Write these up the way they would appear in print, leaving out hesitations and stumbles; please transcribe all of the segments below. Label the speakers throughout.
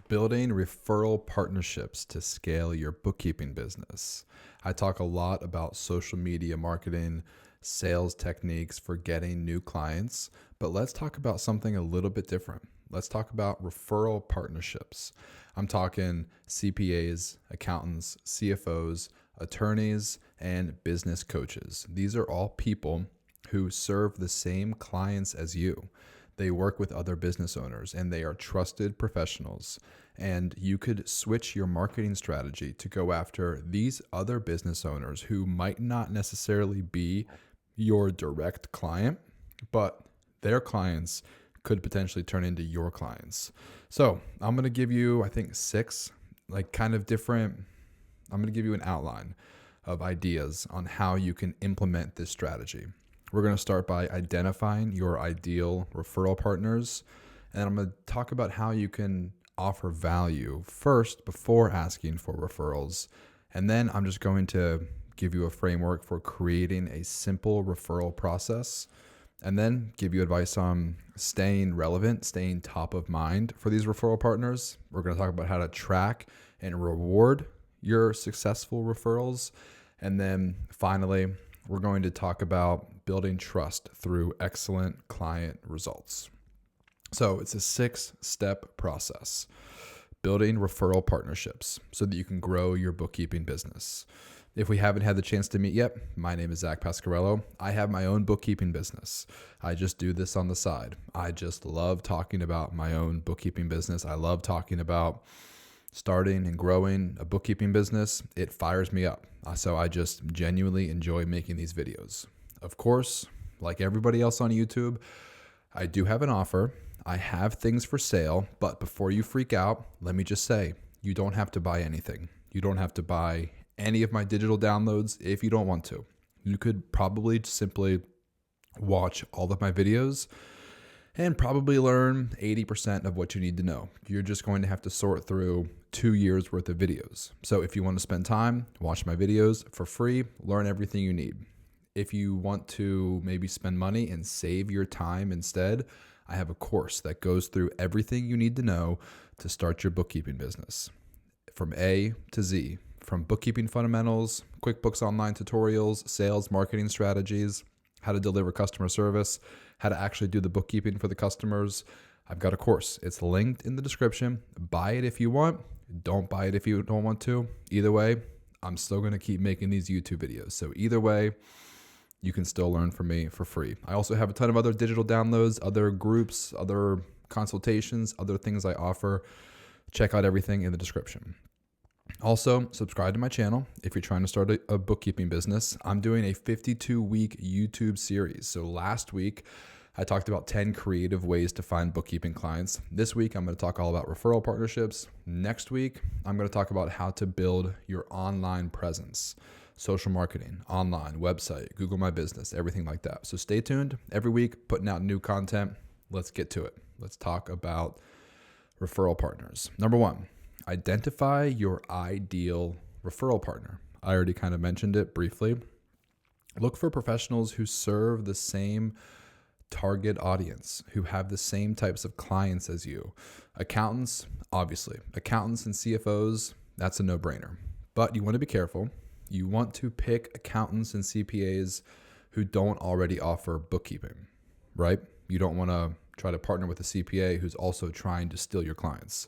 Speaker 1: Building referral partnerships to scale your bookkeeping business. I talk a lot about social media marketing, sales techniques for getting new clients, but let's talk about something a little bit different. Let's talk about referral partnerships. I'm talking CPAs, accountants, CFOs, attorneys, and business coaches. These are all people who serve the same clients as you. They work with other business owners and they are trusted professionals. And you could switch your marketing strategy to go after these other business owners who might not necessarily be your direct client, but their clients could potentially turn into your clients. So I'm going to give you, I think, I'm going to give you an outline of ideas on how you can implement this strategy. We're going to start by identifying your ideal referral partners, and I'm going to talk about how you can offer value first before asking for referrals. And then I'm just going to give you a framework for creating a simple referral process, and then give you advice on staying relevant, staying top of mind for these referral partners. We're going to talk about how to track and reward your successful referrals. And then finally, we're going to talk about building trust through excellent client results. So it's a 6-step process. Building referral partnerships so that you can grow your bookkeeping business. If we haven't had the chance to meet yet, my name is Zach Pasquarello. I have my own bookkeeping business. I just do this on the side. I just love talking about my own bookkeeping business. I love talking about starting and growing a bookkeeping business. It fires me up. So I just genuinely enjoy making these videos. Of course, like everybody else on YouTube, I do have an offer. I have things for sale, but before you freak out, let me just say, you don't have to buy anything. You don't have to buy any of my digital downloads if you don't want to. You could probably simply watch all of my videos and probably learn 80% of what you need to know. You're just going to have to sort through 2 years worth of videos. So if you want to spend time, watch my videos for free, learn everything you need. If you want to maybe spend money and save your time instead, I have a course that goes through everything you need to know to start your bookkeeping business. From A to Z, from bookkeeping fundamentals, QuickBooks Online tutorials, sales, marketing strategies, how to deliver customer service, how to actually do the bookkeeping for the customers. I've got a course. It's linked in the description. Buy it if you want. Don't buy it if you don't want to. Either way, I'm still going to keep making these YouTube videos. So either way, you can still learn from me for free. I also have a ton of other digital downloads, other groups, other consultations, other things I offer. Check out everything in the description. Also, subscribe to my channel if you're trying to start a bookkeeping business. I'm doing a 52-week YouTube series. So last week, I talked about 10 creative ways to find bookkeeping clients. This week, I'm going to talk all about referral partnerships. Next week, I'm going to talk about how to build your online presence, social marketing, online, website, Google My Business, everything like that. So stay tuned. Every week, putting out new content. Let's get to it. Let's talk about referral partners. Number 1. Identify your ideal referral partner. I already kind of mentioned it briefly. Look for professionals who serve the same target audience, who have the same types of clients as you. Accountants, obviously. Accountants and CFOs, that's a no-brainer. But you want to be careful. You want to pick accountants and CPAs who don't already offer bookkeeping, right? You don't want to try to partner with a CPA who's also trying to steal your clients.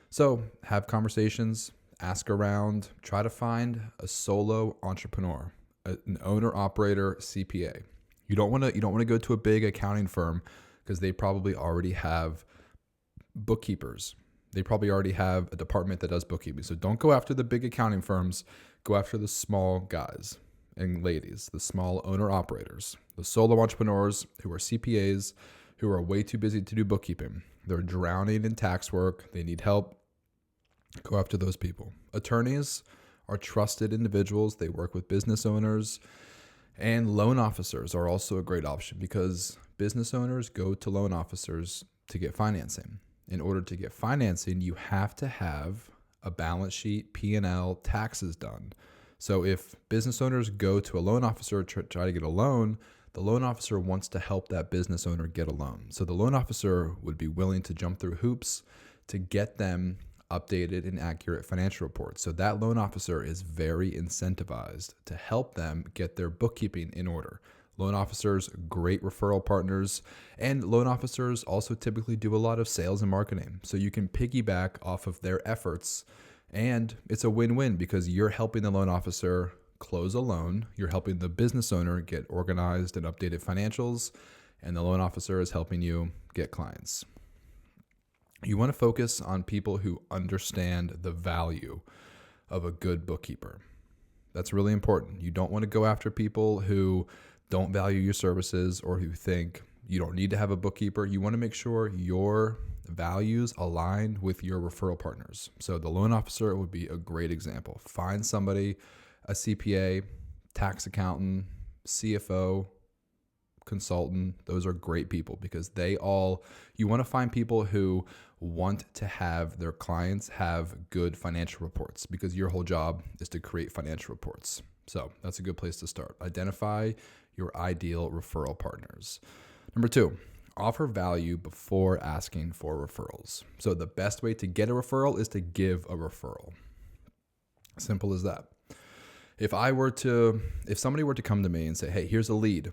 Speaker 1: So have conversations, ask around, try to find a solo entrepreneur, an owner-operator CPA. You don't want to go to a big accounting firm because they probably already have bookkeepers. They probably already have a department that does bookkeeping. So don't go after the big accounting firms. Go after the small guys and ladies, the small owner-operators, the solo entrepreneurs who are CPAs, who are way too busy to do bookkeeping. They're drowning in tax work. They need help. Go after those people. Attorneys are trusted individuals. They work with business owners, and loan officers are also a great option because business owners go to loan officers to get financing. In order to get financing, you have to have a balance sheet, P&L, taxes done. So if business owners go to a loan officer to try to get a loan, the loan officer wants to help that business owner get a loan. So the loan officer would be willing to jump through hoops to get them updated and accurate financial reports. So that loan officer is very incentivized to help them get their bookkeeping in order. Loan officers, great referral partners, and loan officers also typically do a lot of sales and marketing. So you can piggyback off of their efforts, and it's a win-win because you're helping the loan officer close a loan, you're helping the business owner get organized and updated financials, and the loan officer is helping you get clients. You want to focus on people who understand the value of a good bookkeeper. That's really important. You don't want to go after people who don't value your services or who think you don't need to have a bookkeeper. You want to make sure your values align with your referral partners. So the loan officer would be a great example. Find somebody, a CPA, tax accountant, CFO, consultant. Those are great people because you want to find people who want to have their clients have good financial reports because your whole job is to create financial reports. So that's a good place to start. Identify your ideal referral partners. Number 2, offer value before asking for referrals. So the best way to get a referral is to give a referral. Simple as that. If somebody were to come to me and say, "Hey, here's a lead,"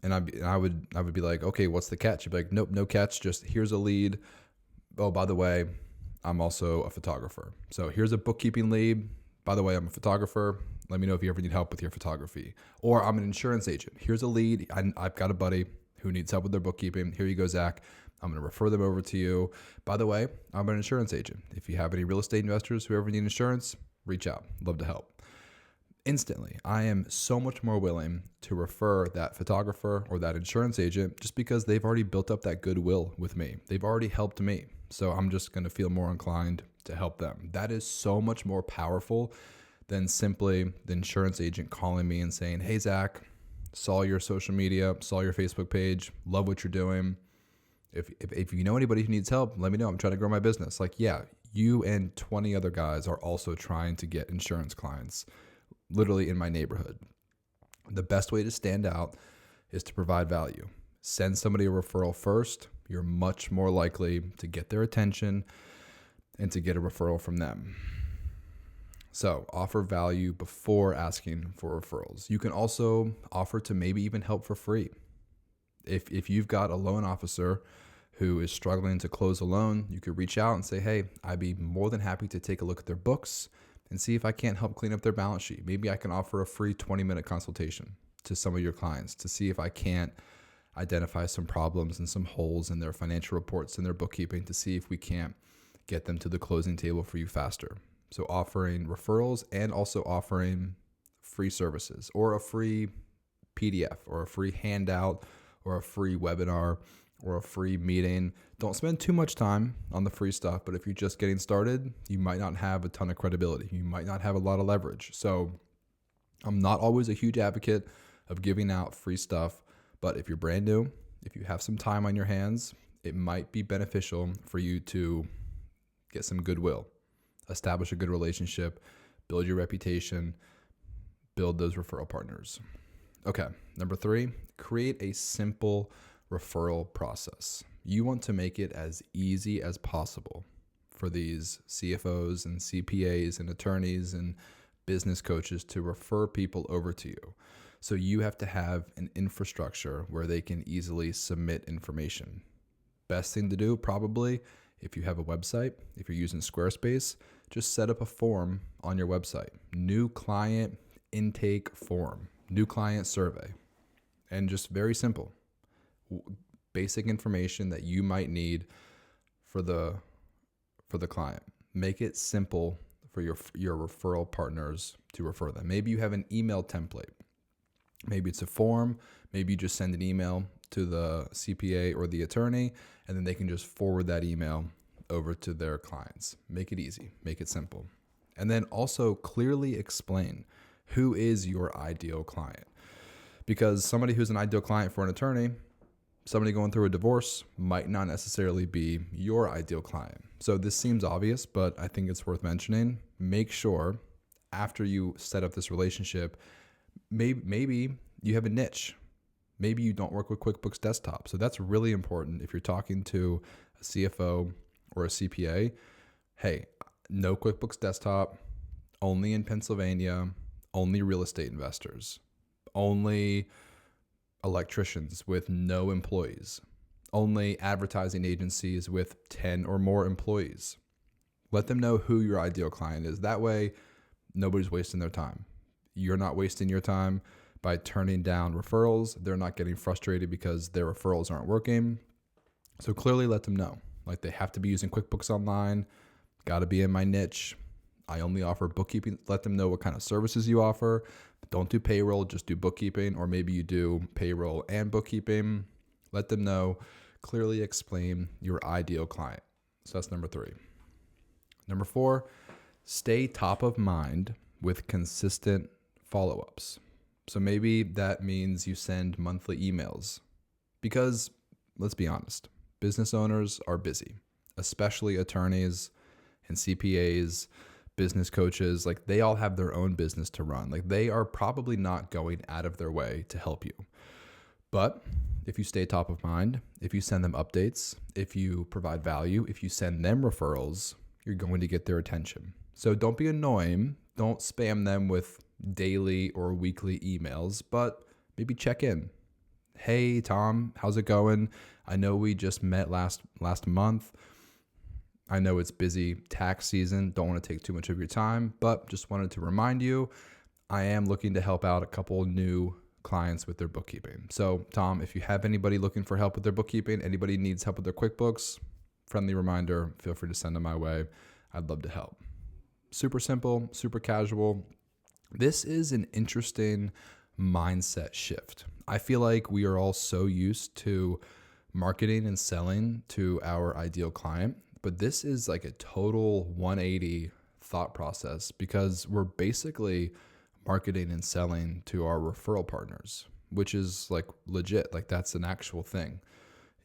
Speaker 1: and I would be like, "Okay, what's the catch?" You'd be like, "Nope, no catch. Just here's a lead. Oh, by the way, I'm also a photographer. So here's a bookkeeping lead. By the way, I'm a photographer. Let me know if you ever need help with your photography." Or I'm an insurance agent. Here's a lead. I've got a buddy who needs help with their bookkeeping. Here you go, Zach. I'm going to refer them over to you. By the way, I'm an insurance agent. If you have any real estate investors who ever need insurance, reach out. Love to help. Instantly, I am so much more willing to refer that photographer or that insurance agent just because they've already built up that goodwill with me. They've already helped me. So I'm just going to feel more inclined to help them. That is so much more powerful than simply the insurance agent calling me and saying, "Hey, Zach, saw your social media, saw your Facebook page, love what you're doing. If you know anybody who needs help, let me know. I'm trying to grow my business." Like, yeah, you and 20 other guys are also trying to get insurance clients literally in my neighborhood. The best way to stand out is to provide value. Send somebody a referral first. You're much more likely to get their attention and to get a referral from them. So offer value before asking for referrals. You can also offer to maybe even help for free. If you've got a loan officer who is struggling to close a loan, you could reach out and say, "Hey, I'd be more than happy to take a look at their books and see if I can't help clean up their balance sheet. Maybe I can offer a free 20-minute consultation to some of your clients to see if I can't identify some problems and some holes in their financial reports and their bookkeeping to see if we can't get them to the closing table for you faster." So offering referrals and also offering free services or a free PDF or a free handout or a free webinar or a free meeting. Don't spend too much time on the free stuff, but if you're just getting started, you might not have a ton of credibility. You might not have a lot of leverage. So I'm not always a huge advocate of giving out free stuff, but if you're brand new, if you have some time on your hands, it might be beneficial for you to get some goodwill, establish a good relationship, build your reputation, build those referral partners. Okay, number 3, create a simple referral process. You want to make it as easy as possible for these CFOs and CPAs and attorneys and business coaches to refer people over to you. So you have to have an infrastructure where they can easily submit information. Best thing to do, probably, if you have a website, if you're using Squarespace, just set up a form on your website. New client intake form, new client survey, and just very simple. Basic information that you might need for the client. Make it simple for your referral partners to refer them. Maybe you have an email template. Maybe it's a form. Maybe you just send an email to the CPA or the attorney, and then they can just forward that email over to their clients. Make it easy. Make it simple. And then also clearly explain who is your ideal client. Because somebody who's an ideal client for an attorney, somebody going through a divorce might not necessarily be your ideal client. So this seems obvious, but I think it's worth mentioning. Make sure after you set up this relationship, maybe you have a niche. Maybe you don't work with QuickBooks Desktop. So that's really important. If you're talking to a CFO or a CPA, hey, No QuickBooks Desktop, only in Pennsylvania, only real estate investors, only electricians with no employees, only advertising agencies with 10 or more employees. Let them know who your ideal client is. That way, nobody's wasting their time. You're not wasting your time by turning down referrals. They're not getting frustrated because their referrals aren't working. So clearly let them know. Like, they have to be using QuickBooks Online, got to be in my niche. I only offer bookkeeping. Let them know what kind of services you offer. Don't do payroll, just do bookkeeping, or maybe you do payroll and bookkeeping. Let them know. Clearly explain your ideal client. So that's number 3. Number 4, stay top of mind with consistent follow-ups. So maybe that means you send monthly emails because, let's be honest, business owners are busy, especially attorneys and CPAs, business coaches. Like, they all have their own business to run. Like, they are probably not going out of their way to help you. But if you stay top of mind, if you send them updates, if you provide value, if you send them referrals, you're going to get their attention. So don't be annoying. Don't spam them with daily or weekly emails, but maybe check in. Hey, Tom, how's it going? I know we just met last month. I know it's busy tax season. Don't want to take too much of your time, but just wanted to remind you, I am looking to help out a couple new clients with their bookkeeping. So, Tom, if you have anybody looking for help with their bookkeeping, anybody needs help with their QuickBooks, friendly reminder, feel free to send them my way. I'd love to help. Super simple, super casual. This is an interesting mindset shift. I feel like we are all so used to marketing and selling to our ideal client, but this is like a total 180 thought process because we're basically marketing and selling to our referral partners, which is like legit. Like, that's an actual thing.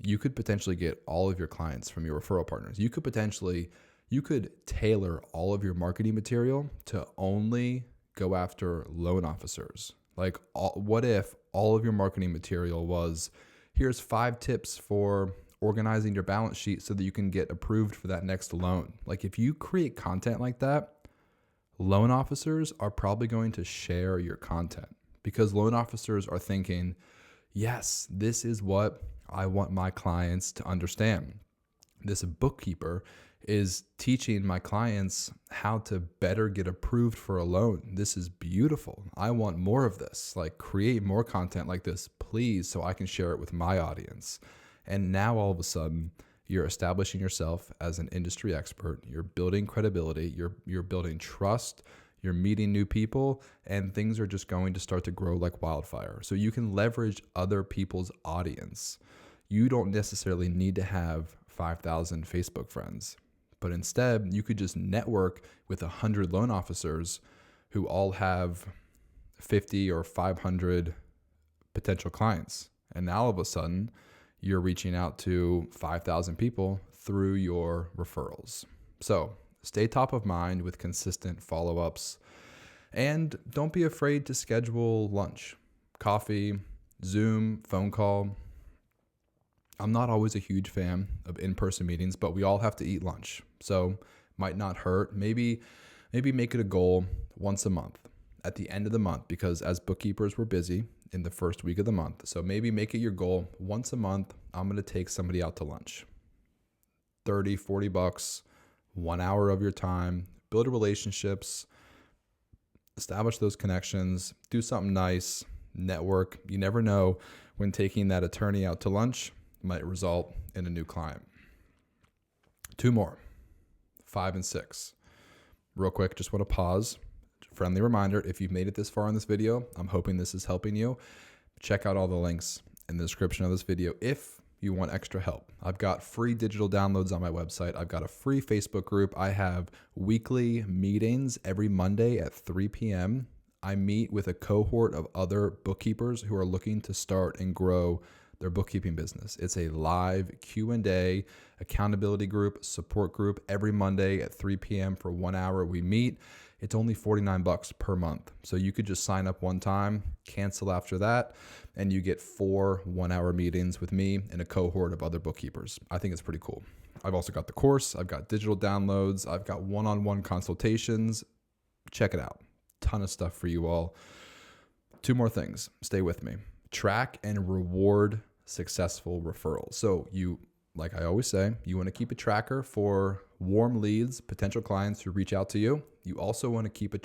Speaker 1: You could potentially get all of your clients from your referral partners. You could tailor all of your marketing material to only go after loan officers. Like, what if all of your marketing material was, here's 5 tips for organizing your balance sheet so that you can get approved for that next loan. Like, if you create content like that, loan officers are probably going to share your content because loan officers are thinking, yes, this is what I want my clients to understand. This bookkeeper is teaching my clients how to better get approved for a loan. This is beautiful. I want more of this. Like, create more content like this, please, so I can share it with my audience. And now all of a sudden, you're establishing yourself as an industry expert. You're building credibility. You're building trust. You're meeting new people, and things are just going to start to grow like wildfire. So you can leverage other people's audience. You don't necessarily need to have 5,000 Facebook friends, but instead you could just network with 100 loan officers who all have 50 or 500 potential clients. And now all of a sudden, you're reaching out to 5,000 people through your referrals. So stay top of mind with consistent follow-ups, and don't be afraid to schedule lunch, coffee, Zoom, phone call. I'm not always a huge fan of in-person meetings, but we all have to eat lunch. So might not hurt. Maybe make it a goal once a month at the end of the month, because as bookkeepers, we're busy in the first week of the month. So maybe make it your goal once a month. I'm going to take somebody out to lunch. $30, $40, 1 hour of your time, build relationships, establish those connections, do something nice, network. You never know when taking that attorney out to lunch might result in a new client. 2 more, 5 and 6. Real quick, just want to pause. Friendly reminder, if you've made it this far in this video, I'm hoping this is helping you. Check out all the links in the description of this video if you want extra help. I've got free digital downloads on my website. I've got a free Facebook group. I have weekly meetings every Monday at 3 p.m. I meet with a cohort of other bookkeepers who are looking to start and grow their bookkeeping business. It's a live Q&A, accountability group, support group every Monday at 3 p.m. for 1 hour. We meet. It's only $49 per month. So you could just sign up one time, cancel after that, and you get 4 1-hour meetings with me and a cohort of other bookkeepers. I think it's pretty cool. I've also got the course. I've got digital downloads. I've got one-on-one consultations. Check it out. Ton of stuff for you all. 2 more things. Stay with me. Track and reward successful referrals. So like I always say, you want to keep a tracker for warm leads, potential clients who reach out to you. You also want to keep a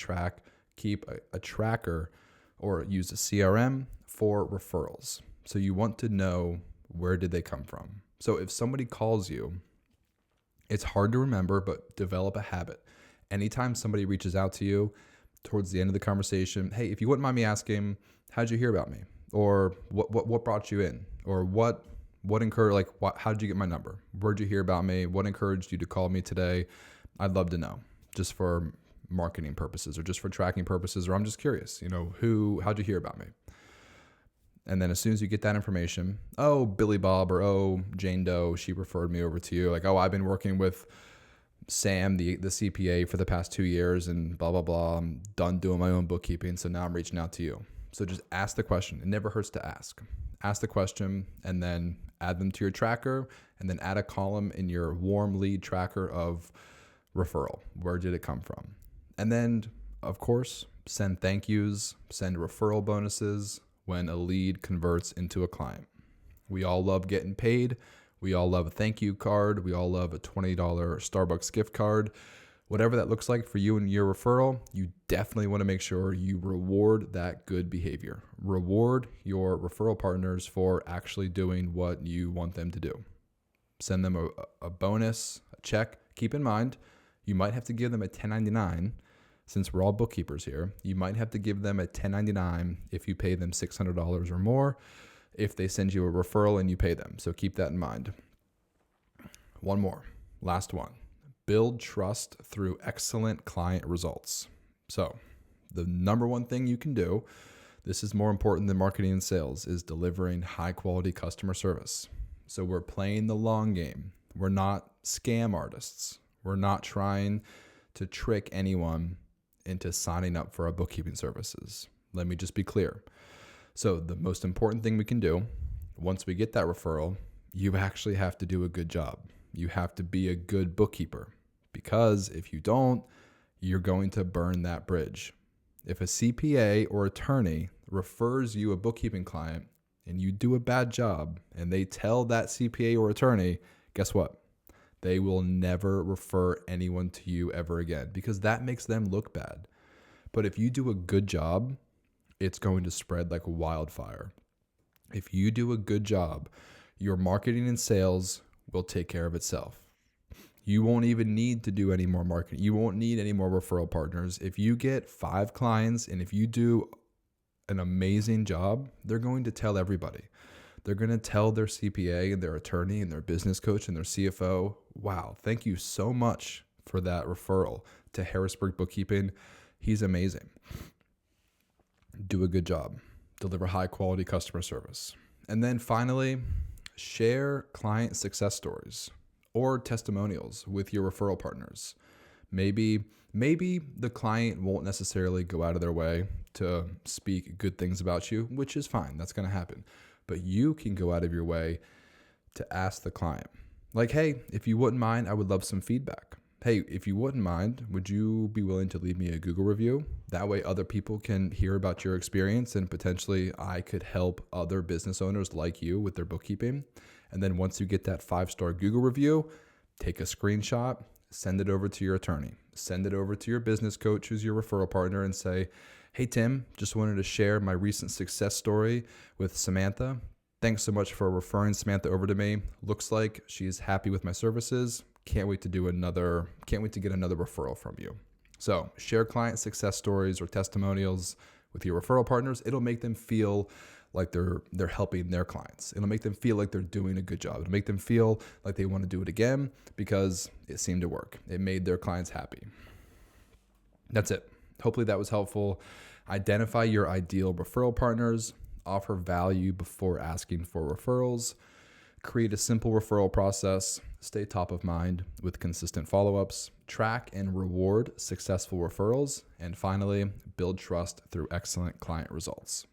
Speaker 1: tracker or use a CRM for referrals. So you want to know, where did they come from? So if somebody calls you, it's hard to remember, but develop a habit. Anytime somebody reaches out to you towards the end of the conversation, hey, if you wouldn't mind me asking, how'd you hear about me? Or what brought you in? Or how did you get my number? Where'd you hear about me? What encouraged you to call me today? I'd love to know, just for marketing purposes or just for tracking purposes, or I'm just curious, how'd you hear about me? And then as soon as you get that information, oh, Billy Bob, or Jane Doe, she referred me over to you. Like, I've been working with Sam, the CPA, for the past 2 years, and blah, blah, blah. I'm done doing my own bookkeeping, so now I'm reaching out to you. So just ask the question. It never hurts to ask. Ask the question and then add them to your tracker, and then add a column in your warm lead tracker of referral. Where did it come from? And then, of course, send thank yous, send referral bonuses when a lead converts into a client. We all love getting paid. We all love a thank you card. We all love a $20 Starbucks gift card. Whatever that looks like for you and your referral, you definitely want to make sure you reward that good behavior. Reward your referral partners for actually doing what you want them to do. Send them a bonus, a check. Keep in mind, you might have to give them a 1099. Since we're all bookkeepers here, you might have to give them a 1099 if you pay them $600 or more, if they send you a referral and you pay them. So keep that in mind. One more, last one. Build trust through excellent client results. So the number one thing you can do, this is more important than marketing and sales, is delivering high quality customer service. So we're playing the long game. We're not scam artists. We're not trying to trick anyone into signing up for our bookkeeping services. Let me just be clear. So the most important thing we can do, once we get that referral, you actually have to do a good job. You have to be a good bookkeeper, because if you don't, you're going to burn that bridge. If a CPA or attorney refers you a bookkeeping client and you do a bad job and they tell that CPA or attorney, guess what? They will never refer anyone to you ever again, because that makes them look bad. But if you do a good job, it's going to spread like wildfire. If you do a good job, your marketing and sales will take care of itself. You won't even need to do any more marketing. You won't need any more referral partners. If you get 5 clients and if you do an amazing job, they're going to tell everybody. They're going to tell their CPA and their attorney and their business coach and their CFO, wow, thank you so much for that referral to Harrisburg Bookkeeping. He's amazing. Do a good job. Deliver high quality customer service. And then finally, share client success stories or testimonials with your referral partners. Maybe the client won't necessarily go out of their way to speak good things about you, which is fine. That's going to happen. But you can go out of your way to ask the client, like, hey, if you wouldn't mind, I would love some feedback. Hey, if you wouldn't mind, would you be willing to leave me a Google review? That way other people can hear about your experience, and potentially I could help other business owners like you with their bookkeeping. And then once you get that 5-star Google review, take a screenshot, send it over to your attorney, send it over to your business coach who's your referral partner, and say, hey, Tim, just wanted to share my recent success story with Samantha. Thanks so much for referring Samantha over to me. Looks like she's happy with my services. Can't wait to get another referral from you. So share client success stories or testimonials with your referral partners. It'll make them feel like they're helping their clients. It'll make them feel like they're doing a good job. It'll make them feel like they want to do it again because it seemed to work. It made their clients happy. That's it. Hopefully that was helpful. Identify your ideal referral partners, offer value before asking for referrals, create a simple referral process, stay top of mind with consistent follow-ups, track and reward successful referrals, and finally, build trust through excellent client results.